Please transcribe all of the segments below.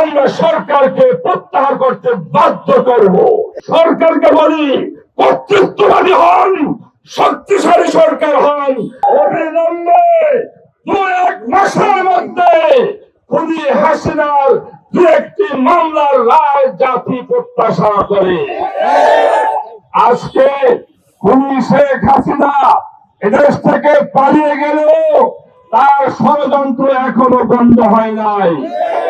আমরা সরকারকে প্রত্যাহার করতে বাধ্য করব। সরকারকে বলি, কর্তৃত্ববাদী হন, শক্তিশালী সরকার হন। অবিলম্বে 2-1 মাসের মধ্যে খুনি হাসিনার 2-1টি মামলার রায় জাতি প্রত্যাশা করে। আজকে খুনি শেখ হাসিনা এদেশ থেকে পালিয়ে গেলেও তার ষড়যন্ত্র এখনো বন্ধ হয় নাই।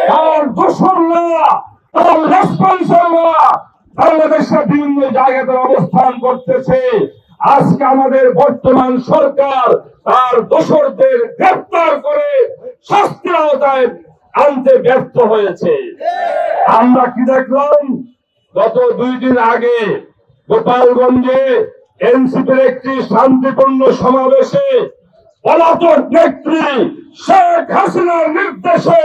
তার দোসররা, তার রেসপন্সিবলরা বাংলাদেশের বিভিন্ন জায়গাতে অবস্থান করতেছে। আজকে আমাদের বর্তমান সরকার তার দোসরদের গ্রেফতার করে শাস্তির আওতায় আনতে ব্যর্থ হয়েছে। আমরা কি দেখলাম? গত 2 দিন আগে গোপালগঞ্জে এনসিপির একটি শান্তিপূর্ণ সমাবেশে পলাতক নেত্রী শেখ হাসিনার নির্দেশে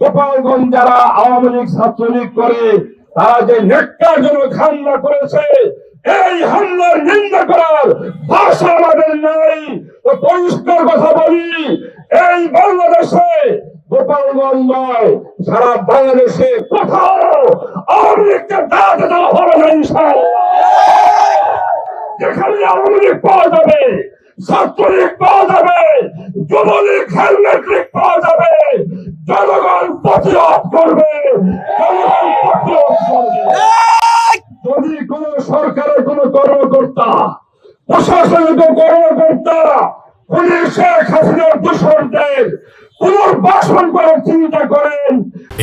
গোপালগঞ্জ যারা আওয়ামী লীগ ছাত্রলীগ করে তারা যে নেককারজনক হামলা করেছে, এই হামলার নিন্দা করার ভাষা আমাদের নাই। পরিষ্কার কথা বলি, এই বাংলাদেশে গোপালগঞ্জ নয়, সারা বাংলাদেশে কোথাও আওয়ামী লীগকে দাঁড়াতে দেওয়া হবে না ইনশাআল্লাহ। যেখানে আওয়ামী লীগ পাওয়া যাবে, ছাত্রলীগ পাওয়া যাবে, যুবলীগ, হেলমেট লীগ পাওয়া যাবে, জনগণ প্রতিরোধ করবে, জনগণ প্রতিরোধ করবে। যদি কোন সরকারের কোন কর্মকর্তা, প্রশাসনিক কর্মকর্তা খুনি শেখ হাসিনার দোসরদের পুনর্বাসন করার চিন্তা করেন,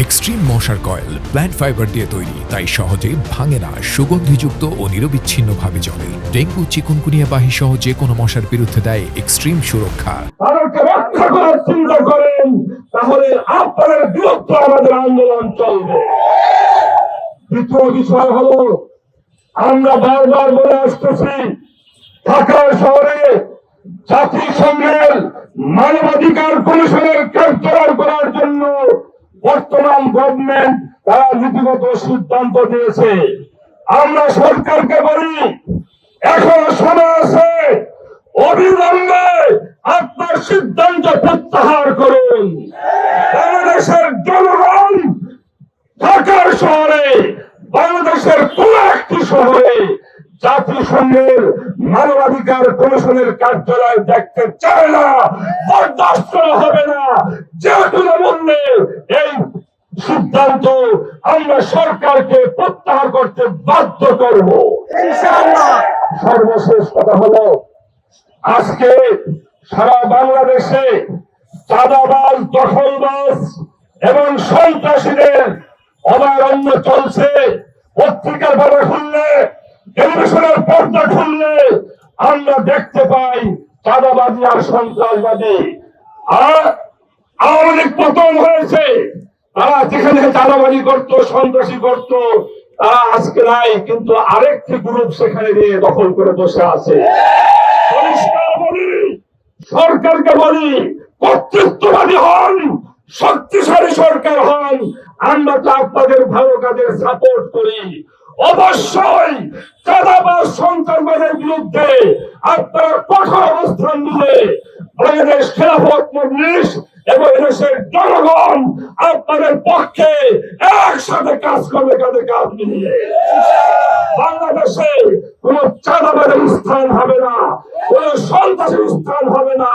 এক্সট্রিম মশার কয়েল প্ল্যান্ট ফাইবার দিয়ে তৈরি, তাই সহজে ভাঙে না, সুগন্ধিযুক্ত ও নিরবিচ্ছিন্নভাবে জ্বলে। ডেঙ্গু, চিকুনগুনিয়া বাহি সহ যে কোনো মশার বিরুদ্ধে দেয় এক্সট্রিম সুরক্ষা। তাদেরকে রক্ষা করার চিন্তা করেন, তাহলে আপনাদের বিরুদ্ধে আমাদের আন্দোলন চলবে। দ্বিতীয় বিষয় হলো, আমরা বারবার বলে আসতেছি, ঢাকা শহরে জাতিসংঘের মানবাধিকার কমিশনের কার্যকর করার জন্য বর্তমান গভর্নমেন্ট তারা নীতিগত সিদ্ধান্ত দিয়েছে। আমরা সরকারকে বলি, এখন সময় আছে, অবিলম্বে আপনার সিদ্ধান্ত প্রত্যাহার করুন। বাংলাদেশের জনগণ ঢাকার শহরে, বাংলাদেশের কোন একটি শহরে জাতিসংঘের মানবাধিকার কমিশনের কার্যালয় দেখতে চায় না, বরদাস্ত করা হবে না। যে কোনো মূল্যে এই সিদ্ধান্ত আমরা সরকারকে প্রত্যাহার করতে বাধ্য করব ইনশাআল্লাহ। সর্বশেষ কথা হলো, আজকে সারা বাংলাদেশে চাঁদাবাজ, দখলবাজ এবং সন্ত্রাসীদের অভয়ারণ্য চলছে। পত্রিকার পর্দা খুললে, টেলিভিশনের পর্দা খুললে আমরা দেখতে পাই চাঁদাবাজি আর সন্ত্রাসবাদী। আর আওয়ামী লীগ পতন হয়েছে, তারা যেখানে চাঁদাবাজি করতো, সন্ত্রাসী করতো, তারা আজকে নাই, কিন্তু আরেকটি গ্রুপ সেখানে নিয়ে দখল করে বসে আছে। পরিষ্কার বলি, সরকারকে বলি, কর্তৃত্ববাদী হন, শক্তিশালী সরকার হন। আমরা তো আপনাদের ভালো কাজের সাপোর্ট করি। অবশ্যই চাঁদাবাজ, সন্ত্রাসবাদের বিরুদ্ধে আপনারা কঠোর অবস্থান নিলে বাংলাদেশ খেলাফত মজলিস এবং এদেশের জনগণ আপনাদের পক্ষে একসাথে কাজ করবে, কাঁধে কাঁধ মিলিয়ে। বাংলাদেশে কোন চাঁদাবাজের স্থান হবে না, কোন সন্ত্রাসের স্থান হবে না,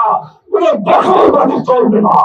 কোন দখলবাদী চলবে না।